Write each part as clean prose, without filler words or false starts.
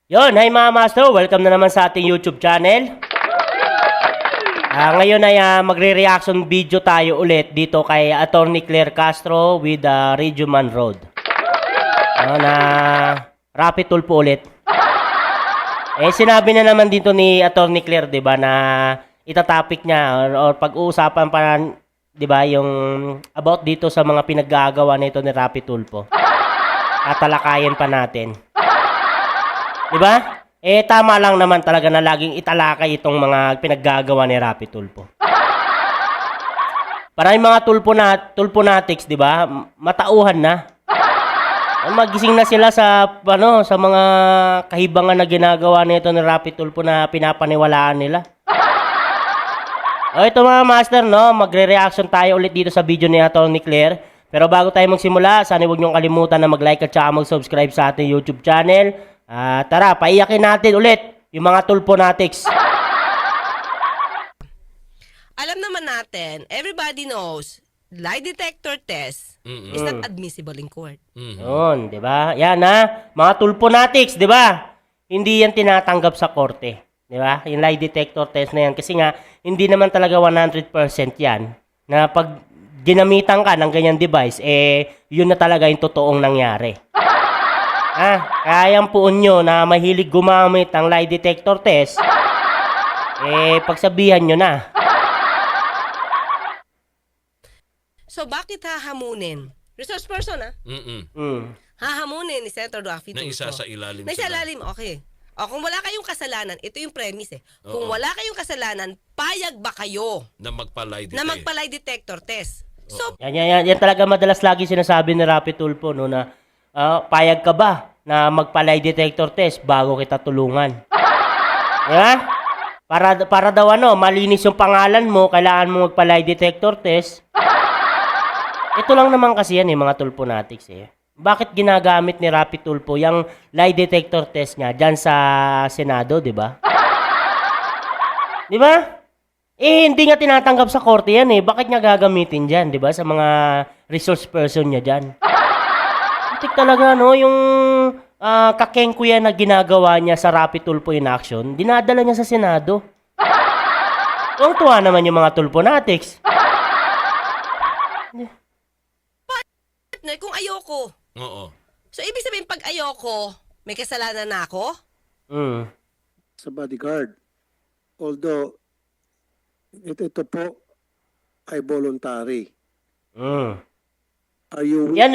Yon, hi mga master, welcome na naman sa ating YouTube channel. Ngayon ay magre-reaction video tayo ulit dito kay Attorney Claire Castro with Radio Man Road. Na Rapid Tulfo ulit. Sinabi na naman dito ni Attorney Claire, 'di ba, na itatopic niya or pag-uusapan pa, 'di ba, yung about dito sa mga pinaggagawa nito ni Rapid Tulfo. Tatalakayin pa natin. 'Di ba? Tama lang naman talaga na laging italakay itong mga pinaggagawa ni Rapid Tulfo. Parang mga tulponatics, 'di ba? Matauhan na. Magising na sila sa sa mga kahibangan na ginagawa nito ni Rapid Tulfo na pinapaniwalaan nila. Ito mga master, no, magre-reaction tayo ulit dito sa video ni Attorney Claire. Pero bago tayo magsimula, sana huwag niyong kalimutan na mag-like at saka mag-subscribe sa ating YouTube channel. Tara, paiyakin natin ulit yung mga tulponatics. Alam naman natin, everybody knows, lie detector test is not admissible in court. Yun, di ba? Yan mga tulponatics, di ba? Hindi yan tinatanggap sa korte. Di ba? Yung lie detector test na yan. Kasi nga, hindi naman talaga 100% yan. Na pag ginamitan ka ng ganyan device, yun na talaga yung totoong nangyari. Kayang puon nyo na mahilig gumamit ng lie detector test, pagsabihan nyo na. So, bakit hahamunin? Resource person, hahamunin ni Senator Raffy Na Tulfo. isa sa ilalim Na isa sila. ilalim, okay. O, kung wala kayong kasalanan, ito yung premise Kung wala kayong kasalanan, payag ba kayo Na magpa-lie detector. na magpa-lie detector test? So, Yan talaga madalas lagi sinasabi ni Rapid Tulfo, no, na payag ka ba na magpa-lie detector test bago kita tulungan? Di ba? Para daw malinis yung pangalan mo, kailangan mo magpa-lie detector test. Ito lang naman kasi yan mga tulponatics Bakit ginagamit ni Rapid Tulfo yung lie detector test niya dyan sa Senado, di ba? Di ba? Hindi nga tinatanggap sa korte yan Bakit niya gagamitin dyan, di ba? Sa mga resource person niya dyan. Butik talaga, yung kakengko yan na ginagawa niya sa Rapid Tulfo in action, dinadala niya sa Senado. Tuwang-tuwa naman yung mga tulponatics. kung ayoko. Oo. So, ibig sabihin, pag ayoko, may kasalanan na ako? Sa bodyguard. Although, ito po ay voluntary. Are you Yan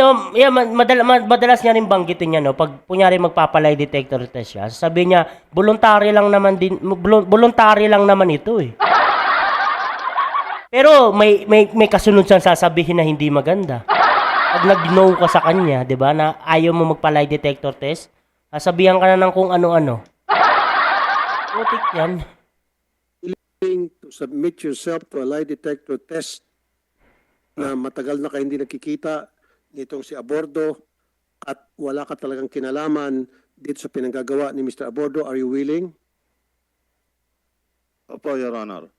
madalas niya rin banggitin niya pag kunyari magpapalay detector test siya. Sasabihin niya, voluntary lang naman ito Pero may kasunod siyang sasabihin na hindi maganda. Pag nag-no ka sa kanya, 'di ba, na ayaw mo magpa-lie detector test, sasabihan ka na ng kung ano-ano. Putik yan. willing to submit yourself to a lie detector test na matagal na kayo hindi nakikita nitong si Abordo at wala ka talagang kinalaman dito sa pinanggagawa ni Mr. Abordo? Are you willing? Opo, Your Honor.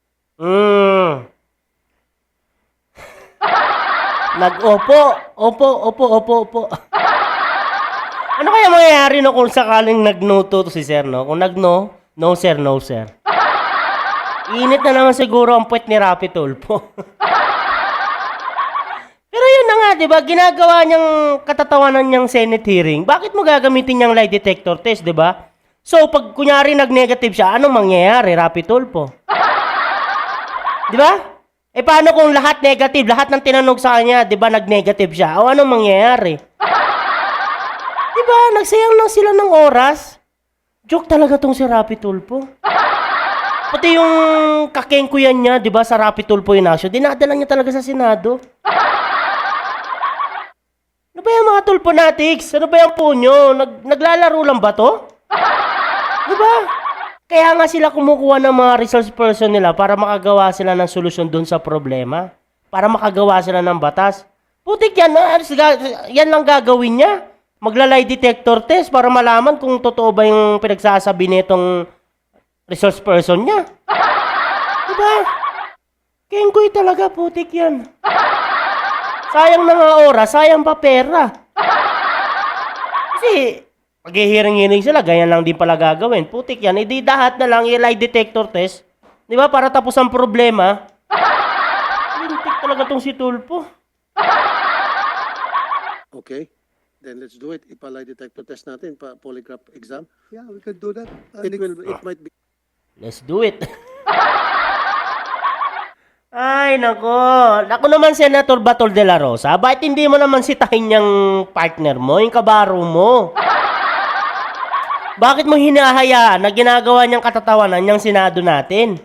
Opo. Ano kaya mangyayari kung sakaling nag-no to si sir, no? Kung nag-no, no sir. Init na naman siguro ang puwet ni Rapid Tulfo. Pero yun na nga, di ba? Ginagawa niyang katatawanan niyang Senate hearing. Bakit mo gagamitin niyang lie detector test, di ba? So, pag kunyari nag-negative siya, anong mangyayari, Rapid Tulfo? Di ba? Paano kung lahat negative, lahat ng tinanong sa kanya, di ba, nag-negative siya? O anong mangyayari? Di ba, nagsayang lang sila ng oras? Joke talaga tong si Rapid Tulfo. Pati yung kakengko yan niya, di ba, sa Rapid Tulfo in action, dinadala niya talaga sa Senado. Ano ba yung mga tulponatics? Ano ba yung punyo? Naglalaro lang ba to? Di ba? Kaya nga sila kumukuha ng mga resource person nila para makagawa sila ng solusyon dun sa problema. Para makagawa sila ng batas. Putik yan, yan lang gagawin niya. Magla-lie detector test para malaman kung totoo ba yung pinagsasabi nitong resource person niya. Diba? Kengkoy talaga, putik yan. Sayang na nga oras, sayang pa pera. Kasi Pag-hearing sila, ganyan lang din pala gagawin. Putik yan, edi dahat na lang i-lie detector test. Di ba? Para tapos ang problema. Lintik talaga tong si Tulpo. Okay. Then let's do it. Ipa-lie detector test natin, polygraph exam. Yeah, we can do that. It might be Let's do it. Ay, nako. Ako naman, Senator Batol de la Rosa, bakit hindi mo naman sitahin yung partner mo, yung kabaro mo? Bakit mo hinahayaan na ginagawa niyang katatawanan yung Senado natin?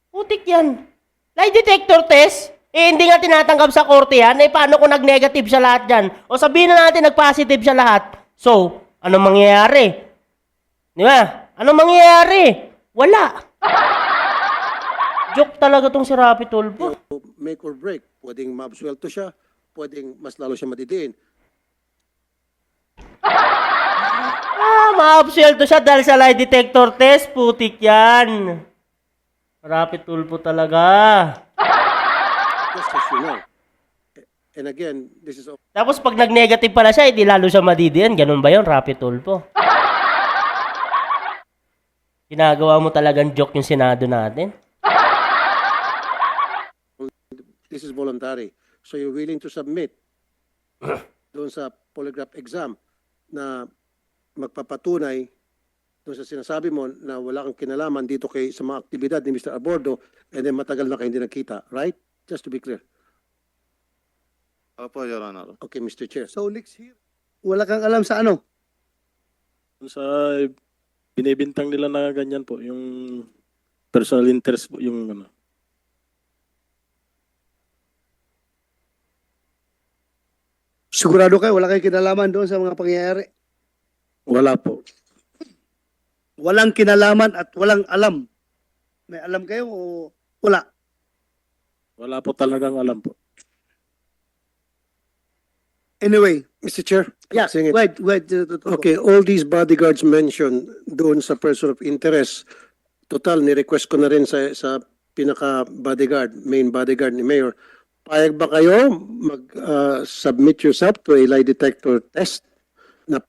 Putik yan. Lie detector test? Eh, hindi nga tinatanggap sa korte yan. Eh, paano kung nag-negative siya lahat dyan? O sabihin na natin nag-positive siya lahat. So, anong mangyayari? Di ba? Anong mangyayari? Wala. Joke talaga tong si Rapi Tulfo. make or break. Pwedeng maabsuelto siya, pwedeng mas lalo siya madidiin. Maabsuelto siya dahil sa lie detector test. Putik yan. Rapi Tulfo talaga. Just as you know. And again, this is Tapos pag nag-negative pala siya, hindi lalo siya madidiin. Ganun ba yun, Rapi Tulfo? Ginagawa mo talagang joke yung Senado natin? this is voluntary. So you're willing to submit doon sa polygraph exam na magpapatunay doon sa sinasabi mo na wala kang kinalaman dito sa mga aktibidad ni Mr. Abordo and then matagal na kayo hindi nakita, right? Just to be clear. Opo, Your Honor. Okay, Mr. Chair. So next year, wala kang alam sa ano? Sa binibintang nila na ganyan po, yung personal interest po, yung ano. Sigurado kayo, wala kayong kinalaman doon sa mga pangyayari. Wala po. Walang kinalaman at walang alam. May alam kayo o wala? Wala po talagang alam po. Anyway, Mr. Chair. yeah, Sige. wait. Okay, all these bodyguards mentioned doon sa person of interest, total, ni-request ko na rin sa pinaka-bodyguard, main bodyguard ni Mayor. Payag ba kayo mag-submit yourself to a lie detector test? Na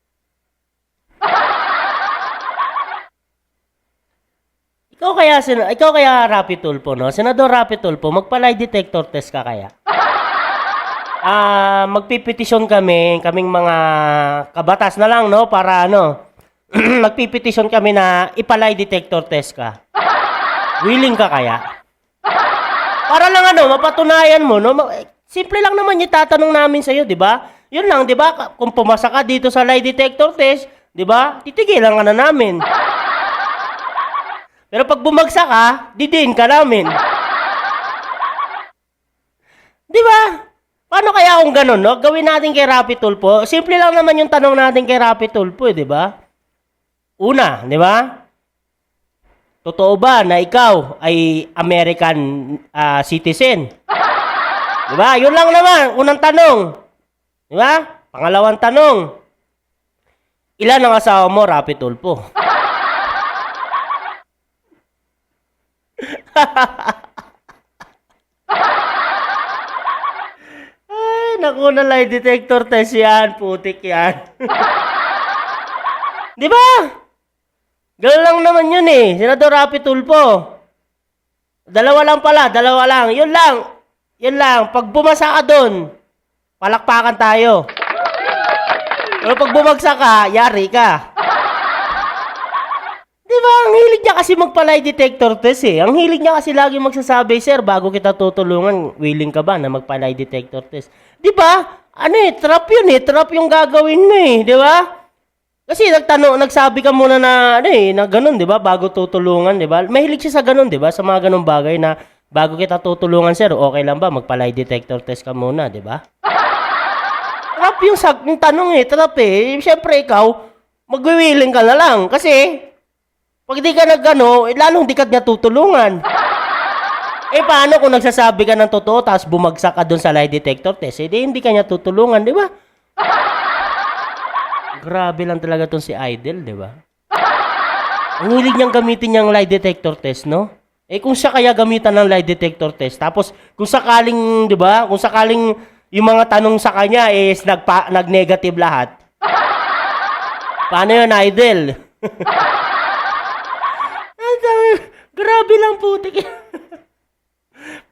Ikaw kaya Rapi Tulfo, no? Senador Rapi Tulfo, magpa-lie detector test ka kaya? Magpipetisyon kaming mga kabatas na lang, no? Para magpipetisyon kami na ipa-lie detector test ka. Willing ka kaya? Para lang mapatunayan mo, no? Simple lang naman yung tatanong namin sa'yo, di ba? Yun lang, di ba? Kung pumasa ka dito sa lie detector test, di ba? Titigilan ka na namin. Pero pag bumagsak ka, didiin ka namin. Di ba? Paano kaya kung ganun, no? Gawin natin kay Rapi Tulfo. Simple lang naman yung tanong natin kay Rapi Tulfo, di ba? Una, di ba? Totoo ba na ikaw ay American citizen? Di ba? Yun lang naman. Unang tanong. Di ba? Pangalawang tanong. Ilan ang asawa mo, Rapi Tulfo? Ay, naku na lie detector test yan. Putik yan. Di ba? Ganun lang naman yun eh. Senador Rapi Tulfo. Dalawa lang. Yun lang. Pag bumasa ka dun, palakpakan tayo. Pero pag bumagsak ka, yari ka. Di ba? Ang hilig niya kasi magpa-lie detector test eh. Ang hilig niya kasi lagi magsasabi, sir, bago kita tutulungan, willing ka ba na magpa-lie detector test? Di ba? Trap yun eh. Trap yung gagawin mo eh. Di ba? Kasi nagsabi ka muna na ganun, 'di ba? Bago tutulungan, 'di ba? Mahilig siya sa ganun, 'di ba? Sa mga ganung bagay na bago kita tutulungan, sir, okay lang ba magpa-lie detector test ka muna, 'di ba? Trap yung tanong eh, trap eh. Siyempre ikaw, magwiwiling ka na lang kasi pag di ka lalong di ka niya tutulungan. Paano kung nagsasabi ka ng totoo tapos bumagsak ka doon sa lie detector test? Hindi ka niya tutulungan, 'di ba? Grabe lang talaga tong si Idol, di ba? Ang hilig niyang gamitin niyang lie detector test, no? Kung siya kaya gamitan ng lie detector test, tapos kung sakaling, di ba? Kung sakaling yung mga tanong sa kanya is nag-negative lahat, Paano yun, Idol? Grabe lang putik.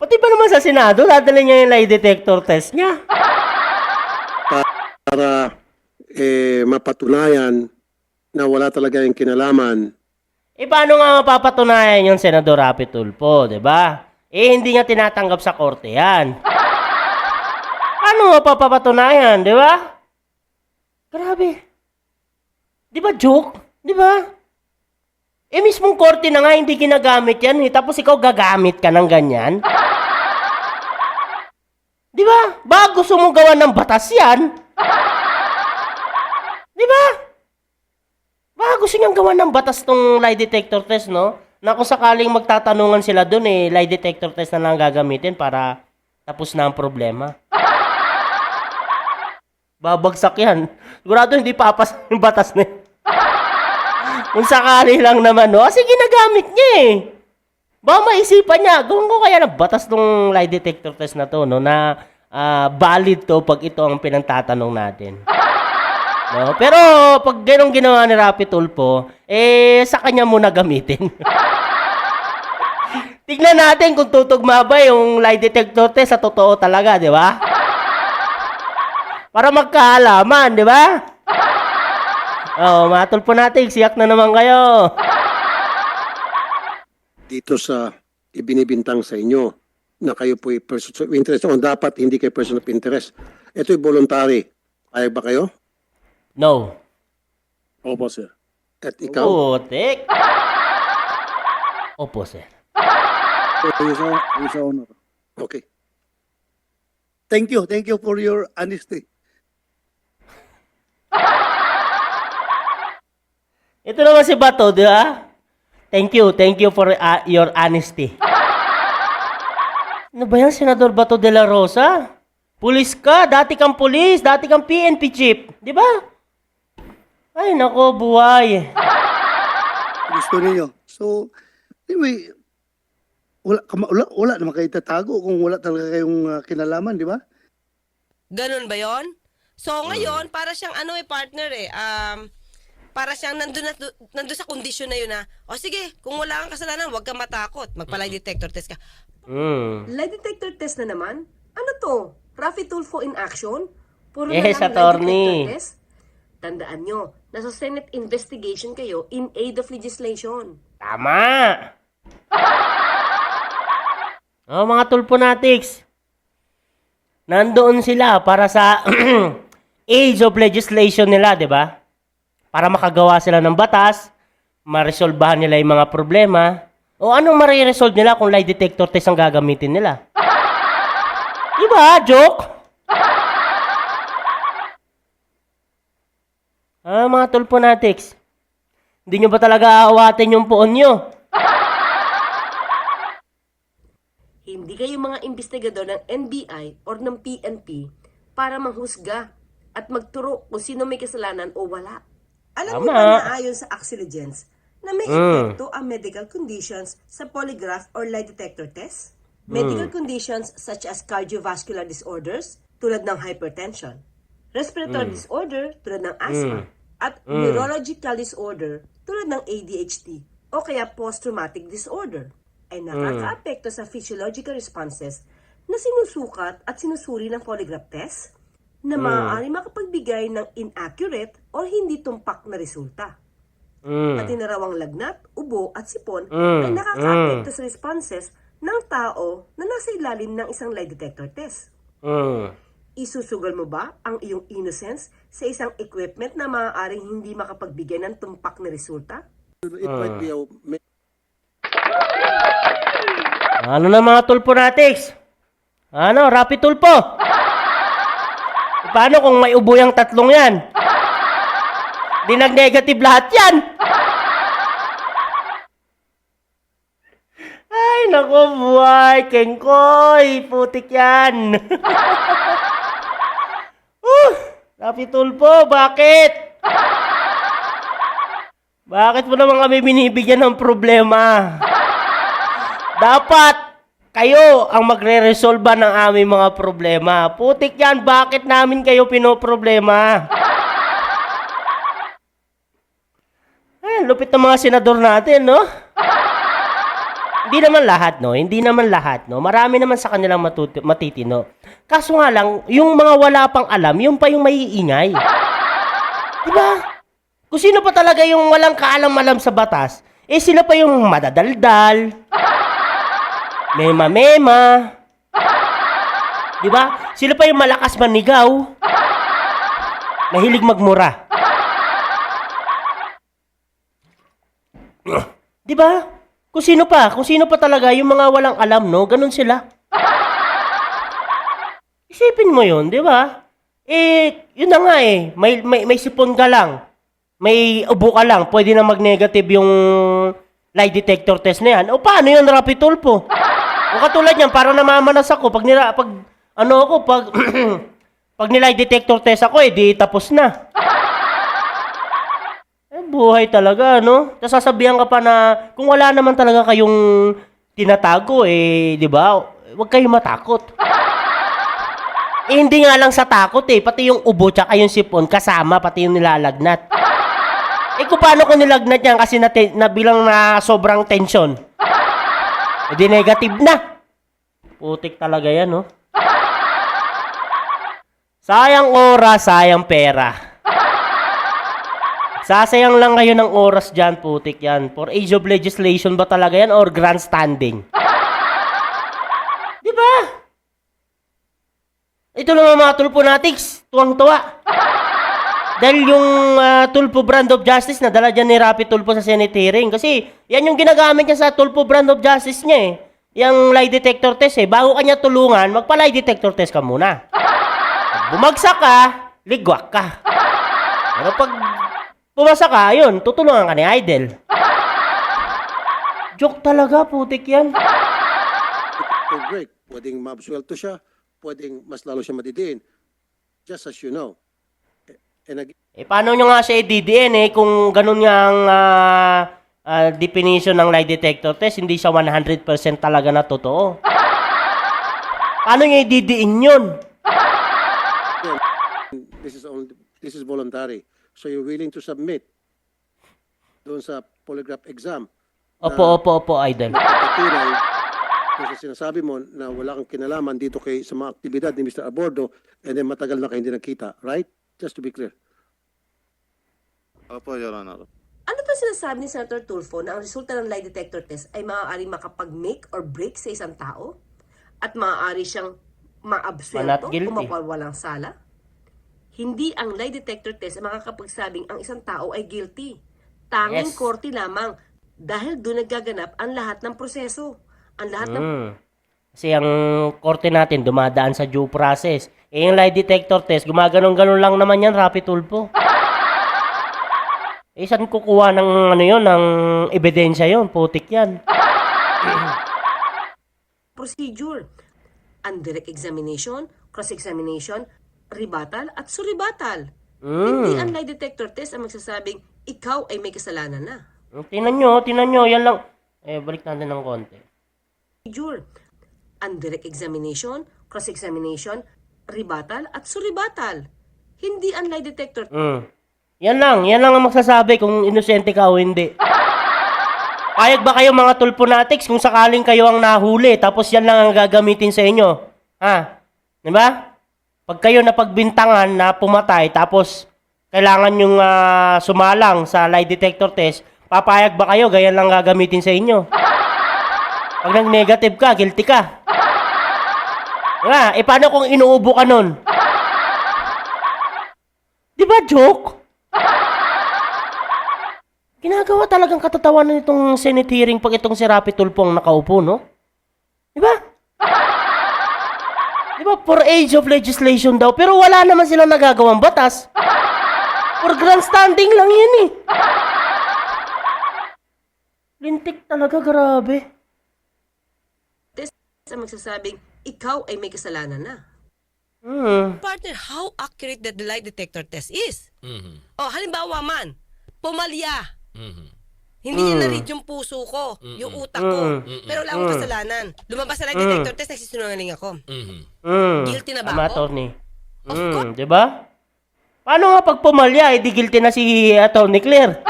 Pati ba naman sa Senado, dadalhin niya yung lie detector test niya? Para mapatunayan na wala talaga yung kinalaman. Paano nga mapapatunayan yung Senador Rapi Tulfo, di ba? Hindi niya tinatanggap sa korte yan. Ano mapapatunayan, di ba? Grabe. Di ba joke? Di ba? Mismong korte na nga hindi ginagamit yan, tapos ikaw gagamit ka ng ganyan? Di ba? Ba gusto mong gawa ng batas yan? Di ba? Ba gusto niyang gawa ng batas tong lie detector test, no? Na kung sakaling magtatanungan sila dun, lie detector test na lang gagamitin para tapos na ang problema. Babagsak yan. Sigurado hindi papas yung batas na yun. Kung sakali lang naman, no? Kasi ginagamit niya eh. Baka maisipan niya, gawin ko kaya ng batas ng lie detector test na to, no? Na valid to pag ito ang pinagtatanong natin. No? Pero pag ganong ginawa ni Rapi Tulfo, sa kanya muna gamitin. Tignan natin kung tutugma ba yung lie detector test sa totoo talaga, di ba? Para magkaalaman, di ba? Mga Tulfo natin, siyak na naman kayo. Dito sa ibinibintang sa inyo na kayo po'y person of interest o dapat hindi kayo person of interest. Ito'y voluntary. Ayaw ba kayo? No. Opo, sir. At ikaw? Putik. Opo, sir. Yes, Honor. Okay. Thank you for your honesty. Ito naman si Bato, di ba? Thank you for your honesty. Ano ba yan, Senador Bato de la Rosa? Pulis ka, dati kang pulis, dati kang PNP chief, di ba? Ay, nako, buhay. Gusto ninyo. So, anyway, wala naman kayo tatago kung wala talaga kayong kinalaman, di ba? Ganun ba yon? So ngayon, para siyang partner para siyang nandun sa kondisyon na yun na, sige, kung wala kang kasalanan, huwag kang matakot. Magpa-lie detector test ka. Lie detector test na naman? Ano to? Rafi Tulfo in action? Puro Yes, na lang attorney. lie detector test? Tandaan nyo, nasa Senate investigation kayo in aid of legislation. Tama. Mga Tulfonatics. Nandoon sila para sa age of legislation nila, di ba? Para makagawa sila ng batas, maresolbahan nila yung mga problema. O anong mariresolve nila kung lie detector test ang gagamitin nila? Diba? Joke? Mga Tulfonatics. Hindi nyo ba talaga aawatin yung poon nyo? Hindi kayo mga investigador ng NBI or ng PNP para manghusga at magturo kung sino may kasalanan o wala. Alam mo Tama. ba na ayon sa Axelogens na may epekto ang medical conditions sa polygraph or lie detector test? Medical conditions such as cardiovascular disorders tulad ng hypertension, respiratory disorder tulad ng asthma, at neurological disorder tulad ng ADHD o kaya post-traumatic disorder ay nakakaapekto sa physiological responses na sinusukat at sinusuri ng polygraph test na maaari makapagbigay ng inaccurate o hindi tumpak na resulta. Pati na raw ang lagnat, ubo at sipon ay nakakaapekto sa responses ng tao na nasa ilalim ng isang lie detector test. Isusugal mo ba ang iyong innocence sa isang equipment na maaaring hindi makapagbigay ng tumpak na resulta? It might be a Ano na mga Tulfonatics? Rapi Tulfo? Paano kung may ubo yung tatlong yan? Di nag-negative lahat yan. Ay, nako buhay. Kengkoy. Putik yan. Rapi Tulfo, bakit? Bakit mo naman kami binibigyan ng problema? Dapat kayo ang magre-resolba ng aming mga problema. Putik yan, bakit namin kayo pinoproblema? Ayan, lupit ng mga senador natin, no? Hindi naman lahat, no? Hindi naman lahat, no? Marami naman sa kanilang matitino. Kaso nga lang, yung mga wala pang alam, yung pa yung maiingay. Diba? Kung sino pa talaga yung walang kaalam-alam sa batas, eh sila pa yung madadaldal, mema-mema, diba? Sila pa yung malakas manigaw, mahilig magmura. Diba? Kung sino pa talaga yung mga walang alam, no? Ganun sila. Isipin mo yun, di ba? Eh, yun na nga eh. May sipon ka lang. May ubo ka lang. Pwede na mag-negative yung lie detector test na yan. O paano yun, Rapi Tulfo? O katulad yan, parang namamanas ako. Pag pag ni-lie detector test ako, eh, di tapos na. Eh, buhay talaga, no? Tapos sasabihan ka pa na, kung wala naman talaga kayong tinatago, eh, di ba? Huwag kayong matakot. Eh, hindi nga lang sa takot eh. Pati yung ubo tsaka yung sipon kasama, pati yung nilalagnat. Eh kung paano ko nilagnat yan kasi nabilang na sobrang tension. Eh di negative na. Putik talaga yan, no? Sayang oras, sayang pera. Sasayang lang kayo ng oras dyan, putik yan. For age of legislation ba talaga yan or grandstanding? Di ba? Ito lang mga Tulfo Natics, tuwang-tuwa. Dahil yung Tulfo Brand of Justice, nadala dyan ni Rapi Tulfo sa Senate hearing. Kasi yan yung ginagamit niya sa Tulfo Brand of Justice niya eh. Yung lie detector test eh. Bago kanya tulungan, magpa-lie detector test ka muna. Pag bumagsak ka, ligwak ka. Pero pag pumasa ka, ayun, tutulungan ka ni Idol. Joke talaga, putik yan. To break, pwedeng mabsuelto siya, pwedeng mas lalo siya madidiin. Just as you know. And again, Eh, paano nyo nga siya i-DDN eh kung ganun nga ang definition ng lie detector test, hindi siya 100% talaga na totoo. Paano nyo i-DDN yun? this is voluntary. So you're willing to submit doon sa polygraph exam. Opo, Idol. Patunay kung sa sinasabi mo na wala kang kinalaman dito sa mga aktibidad ni Mr. Abordo and then matagal na kayo hindi nakita. Right? Just to be clear. Opo, Your Honor. Ano ba sinasabi ni Senator Tulfo na ang resulta ng lie detector test ay maaaring makapag-make or break sa isang tao? At maaari siyang maabsuelto Not guilty. o mapawalang sala? Hindi ang lie detector test ang makakapagsabing ang isang tao ay guilty. Tanging Yes. korte lamang dahil doon nagaganap ang lahat ng proseso. Ang lahat ng Kasi ang korte natin dumadaan sa due process. Eh yung lie detector test, gumaganon-ganon lang naman yan, Rapi Tulfo. Eh saan kukuha ng ng ebidensya yon? Putik yan. procedure. Ang direct examination, cross-examination, rebuttal at surrebuttal. Hindi ang lie detector test ang magsasabing ikaw ay may kasalanan na. Tingnan nyo, yan lang. Eh, balik natin ng konti. Procedure. Ang direct examination, cross-examination, rebuttal at surrebuttal. Hindi ang lie detector Yan lang ang magsasabi kung inosente ka o hindi. Payag ba kayo mga Tulfo Natics kung sakaling kayo ang nahuli tapos yan lang ang gagamitin sa inyo? Ha? Diba? Pag kayo napagbintangan na pumatay tapos kailangan yung sumalang sa lie detector test, papayag ba kayo ganyan lang gagamitin sa inyo? Pag nag-negative ka, guilty ka. Diba? Eh paano kung inuubo ka nun? Diba joke? Ginagawa talagang katatawanan itong Senate hearing pag itong si Rapi Tulfo ang nakaupo, no? Diba? Diba, for age of legislation daw, pero wala naman silang nagagawang batas. For grandstanding lang yan eh. Lintik talaga, grabe. test ang magsasabing ikaw ay may kasalanan na. Partner, how accurate that the lie detector test is? Oh, halimbawa man, pumalya. Hindi niya na-read yung puso ko, yung utak ko. Pero wala akong kasalanan. Lumabas sa lie detector test, nagsisinungaling ako. Guilty na ba Tama, ako? attorney. Of course. Diba? Paano nga pag pumalya, di guilty na si Attorney Claire?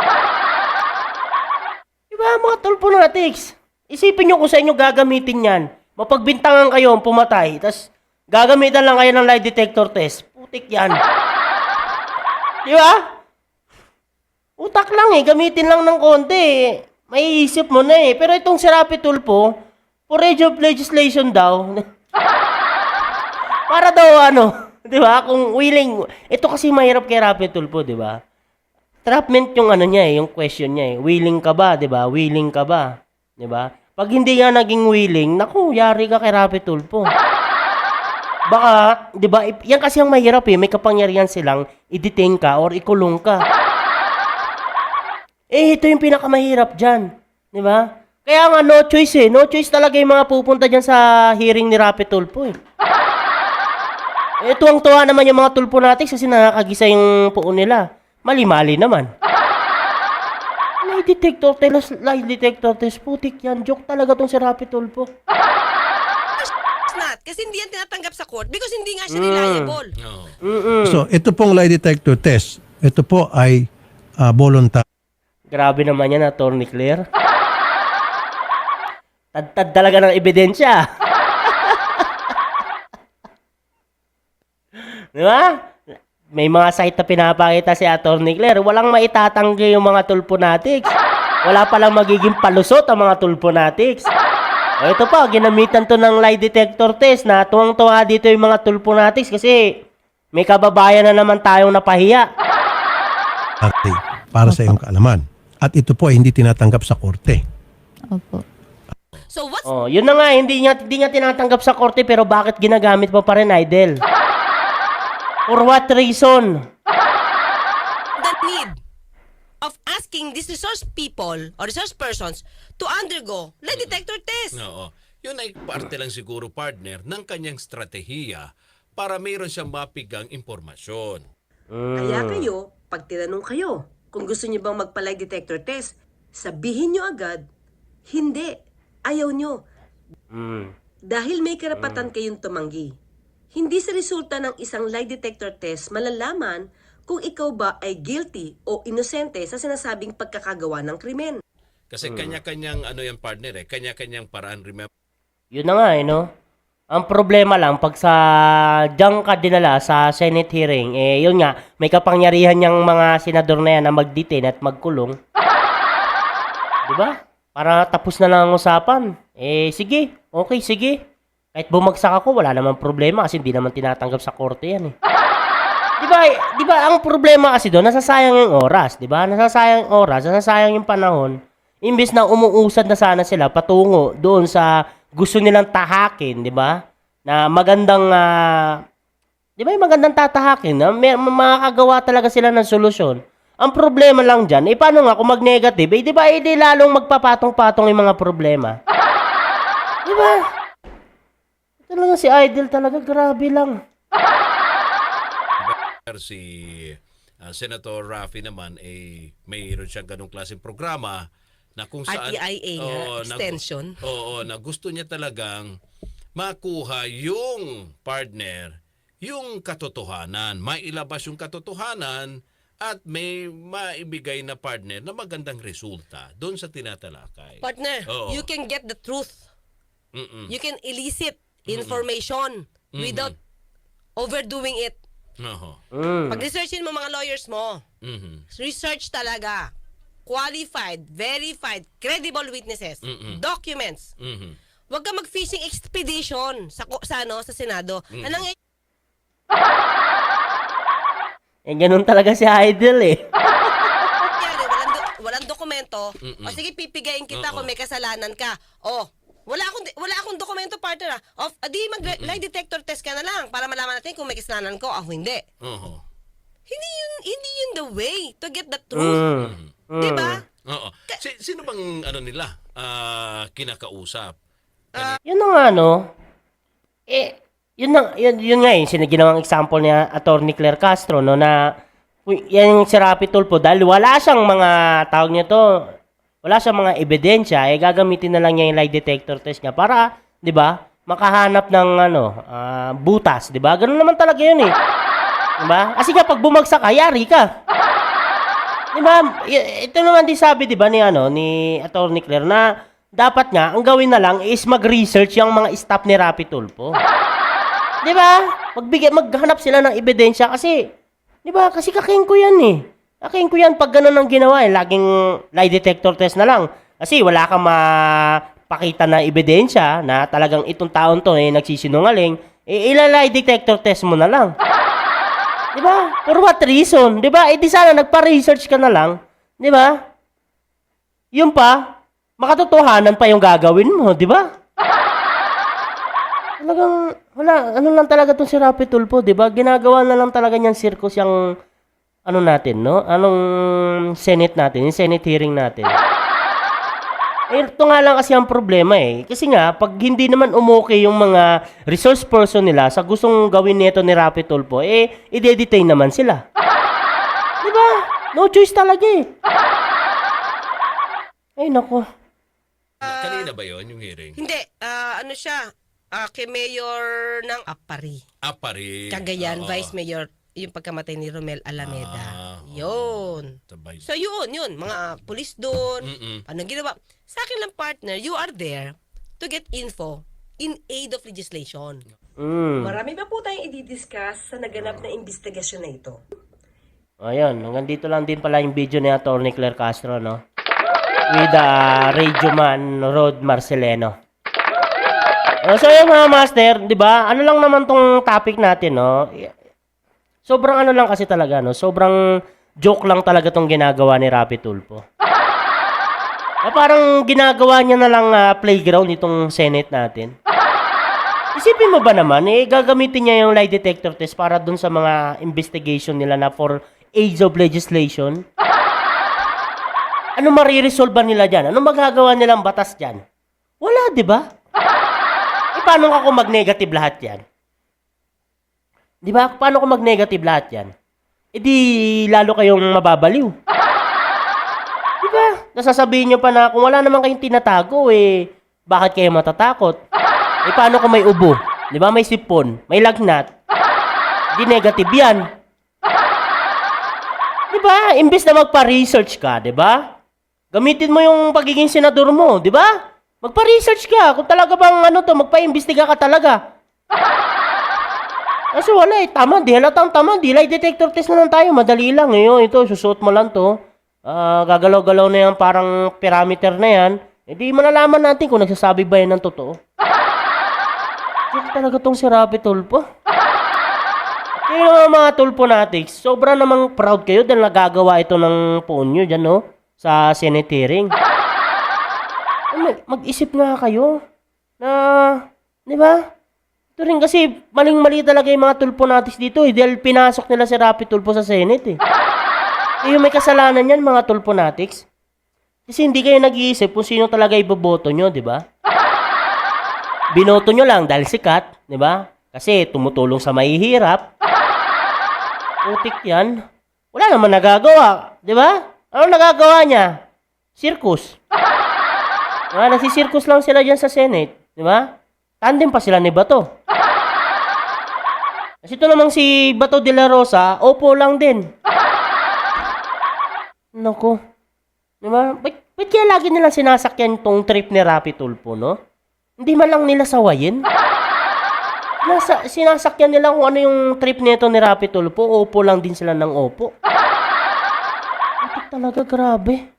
tulponatics. Isipin nyo kung sa inyo gagamitin yan. Mapagbintangan kayo, pumatay, tas gagamitan lang kayo ng lie detector test. Putik yan. Di ba? Utak lang eh, gamitin lang ng konti eh. Maiisip mo na eh. Pero itong si Rapi Tulfo, for age of legislation daw. Para daw ano, di ba? Kung willing, ito kasi mahirap kay Rapi Tulfo, di ba? Trapment yung ano niya eh, yung question niya eh. Willing ka ba, 'di ba? Willing ka ba? 'Di ba? Pag hindi nga naging willing, naku, yari ka kay Rapi Tulfo. Baka, 'di ba? Yan kasi ang mahirap eh, may kapangyarihan silang i-detain ka or ikulong ka. Eh, ito yung pinakamahirap diyan, 'di ba? Kaya nga no choice eh. No choice talaga yung mga pupunta diyan sa hearing ni Rapi Tulfo eh. Eh, tuwang-tuwa naman yung mga tulpo natin kasi nakakagisa yung puon nila. Mali-mali naman. Lie detector test, putik yan. Joke talaga tong si Rapi Tulfo. It's not. Kasi hindi yan tinatanggap sa court because hindi nga siya reliable. So, ito pong lie detector test. Ito po ay voluntary. Grabe naman yan, Atty. Claire. Tad-tad talaga ng ebidensya. Di ba? May mga site na pinapakita si Atty. Claire. Walang maitatanggi yung mga tulponatics. Wala palang magiging palusot ang mga tulponatics. O ito pa, ginamitan to ng lie detector test na tuwang-tuwa dito yung mga tulponatics kasi may kababayan na naman tayong napahiya. Para sa iyong kaalaman. At ito po ay hindi tinatanggap sa korte. Opo. So what's Oh, yun na nga, hindi niya tinatanggap sa korte pero bakit ginagamit pa rin, Idol? For what reason? the need of asking these resource people or resource persons to undergo lie detector test? Oo. Yun ay parte lang siguro, partner, ng kanyang strategiya para mayroon siyang mapigang impormasyon. Kaya kayo, pag tinanong kayo, kung gusto niyo bang magpa-lie detector test, sabihin niyo agad, hindi, ayaw niyo. Dahil may karapatan kayong tumanggi. Hindi sa resulta ng isang lie detector test malalaman kung ikaw ba ay guilty o inosente sa sinasabing pagkakagawa ng krimen. Kasi kanya-kanyang ano yan, partner eh, kanya-kanyang paraan. Remember, Yun na nga, no? Ang problema lang, pag sa diyan ka dinala sa Senate hearing, eh, yun nga, may kapangyarihan niyang mga senador na yan na mag-detain at magkulong. Diba? Para tapos na lang ang usapan. Eh, sige. Okay, sige. Kahit bumagsak ako, wala namang problema kasi hindi naman tinatanggap sa korte yan eh. Diba, ang problema kasi doon, nasasayang yung oras, diba? Nasasayang yung oras, nasasayang yung panahon. Imbis na umuusad na sana sila patungo doon sa gusto nilang tahakin, diba? Na magandang, diba yung magandang tatahakin, na makakagawa talaga sila ng solusyon. Ang problema lang dyan, paano nga kung mag-negative, diba, di lalong magpapatong-patong yung mga problema. Diba? Talaga si Idol talaga, grabe lang. si Senator Raffy naman, mayroon siyang ganong klaseng programa na kung saan... RTIA nga, extension. Na gusto niya talagang makuha yung partner, yung katotohanan, mailabas yung katotohanan at may maibigay na partner na magandang resulta doon sa tinatalakay. Partner, Oo. you can get the truth. Mm-mm. You can elicit information without overdoing it. Oho. Pag-researchin mo mga lawyers mo, Mhm. research talaga. Qualified, verified, credible witnesses, documents. Mhm. Huwag ka mag-fishing expedition sa Senado. Anong Ganun talaga si Idol eh. nangyari? Walang dokumento. O sige, pipigayin kita kung may kasalanan ka. Wala akong dokumento, partner. Di mag-lie detector test ka na lang para malaman natin kung may kasalanan ko o hindi. Oho. Hindi yun the way to get the truth. Diba? Oo. Sino bang nila kinakausap? Yun na nga, no? Yun nga eh, ginawang example niya, Atty. Claire Castro, no, na yan yung si Rapi Tulfo, dahil wala siyang mga, tawag niya to, wala siyang mga ebidensya, gagamitin na lang niya yung lie detector test niya para, di ba, makahanap ng, butas, di ba? Ganun naman talaga yun eh. Di ba? Kasi nga, pag bumagsak ka, yari ka. Di ba? Ito naman din sabi, di ba, ni Attorney Claire na dapat nga, ang gawin na lang is mag-research yung mga staff ni Rapi Tulfo. Di ba? Maghanap sila ng ebidensya kasi, di ba? Kasi kaking ko yan eh. Kaking ko yan pag ganun ang ginawa eh. Laging lie detector test na lang. Kasi wala kang mapakita na ebidensya na talagang itong taon to eh nagsisinungaling. Lie detector test mo na lang. Di ba? For what reason? Di ba? Di sana nagpa-research ka na lang. Di ba? Yun pa, makatotohanan pa yung gagawin mo, di ba? Talagang, wala, ano lang talaga itong si Rapi Tulfo, di ba? Ginagawa na lang talaga niyang circus yung, ano natin, no? Anong Senate natin, yung Senate hearing natin. Ito nga lang kasi ang problema eh. Kasi nga, pag hindi naman umokay yung mga resource person nila sa gustong gawin nito ni Rapi Tulfo, i-detain naman sila. Di ba? No choice talaga eh. Ay, nako. Kanina ba yon yung hearing? Hindi, ano siya, kay Mayor ng Apari. Apari. Cagayan, Oo. Vice Mayor, yung pagkamatay ni Romel Alameda. Oo. Yun. Sabay. So yun, mga pulis doon. Mm-mm. Anong ginawa? Sa akin lang partner, you are there to get info in aid of legislation. Marami pa po tayong i-discuss sa naganap na investigasyon na ito. Ayun, hanggang dito lang din pala yung video ni Atty. Claire Castro, no? With Radio Man Rod Marceleno. So yung mga master, di ba? Ano lang naman tong topic natin, no? Sobrang ano lang kasi talaga, no? Sobrang joke lang talaga tong ginagawa ni Rapi Tulfo. Parang ginagawa niya na lang playground itong Senate natin. Isipin mo ba naman, gagamitin niya yung lie detector test para dun sa mga investigation nila na for age of legislation? Ano mariresolve ba nila dyan? Ano magagawa nilang batas dyan? Wala, di ba? Paano ako mag-negative lahat yan? Di ba? Paano ko mag-negative lahat yan? Di lalo kayong mababaliw. Di ba? Nasasabihin nyo pa na kung wala naman kayong tinatago, bakit kayo matatakot? Paano kung may ubo? Di ba? May sipon, may lagnat. Di negative yan. Di ba? Imbes na magpa-research ka, di ba? Gamitin mo yung pagiging senador mo, di ba? Magpa-research ka. Kung talaga bang magpa-imbestiga ka talaga. Kasi wala tama, di halatang tama, di lie detector test na lang tayo, madali lang ito, susuot mo lang to. Gagalaw-galaw na yan, parang parameter na yan. Di malalaman natin kung nagsasabi ba yan ng totoo. Joke talaga tong si Rapi Tulfo. Yung mga Tulfonatics, sobra namang proud kayo dahil nagagawa ito ng ponyo dyan, no? Sa Senate hearing. Mag-isip nga kayo na, di ba? Ito rin kasi maling-mali talaga yung mga Tulfonatics dito dahil pinasok nila si Rapi Tulfo sa Senate yung may kasalanan yan mga Tulfonatics. Kasi hindi kayo nag-iisip kung sino talaga iboboto nyo, di ba? Binoto nyo lang dahil sikat, di ba? Kasi tumutulong sa mahihirap. Putik yan. Wala naman nagagawa, di ba? Ano nagagawa niya? Circus. Nagsisirkus lang sila dyan sa Senate. Di ba? Tandem pa sila ni Bato. Kasi ito namang si Bato de la Rosa, opo lang din. Naku. Di ba? Ba't kaya lagi nilang sinasakyan tong trip ni Rapi Tulfo, no? Hindi man lang nila sawayin. Sinasakyan nila kung ano yung trip nito ni Rapi Tulfo, opo lang din sila ng opo. Ito talaga, grabe.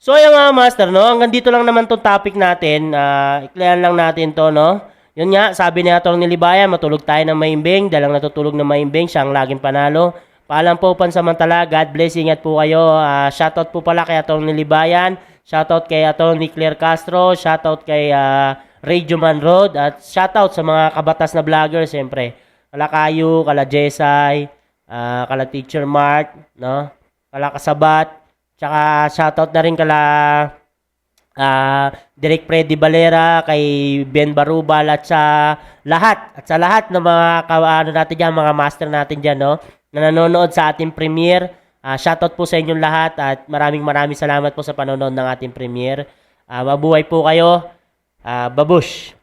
So, yung mga master, no? Hanggang dito lang naman tong topic natin. Iklayan lang natin to, no? Yun nga, sabi ni Atty. Libayan, matulog tayo ng maimbing. Dalang natutulog ng maimbing, siyang laging panalo. Paalam po pansamantala. God bless. Ingat po kayo. Shoutout po pala kay Atty. Libayan. Shoutout kay Atty. Claire Castro. Shoutout kay Radio Man Road. At shoutout sa mga kabatas na vlogger, siyempre. Kala Kayo, kala Jesay, kala Teacher Mark, no? Kala Kasabat. Tsaka shoutout na rin kala Direk Freddy Valera, kay Ben Barubal at sa lahat ng mga natin dyan, mga master natin dyan, no? Na nanonood sa ating premiere. Shoutout po sa inyong lahat at maraming salamat po sa panonood ng ating premiere. Mabuhay po kayo. Babush!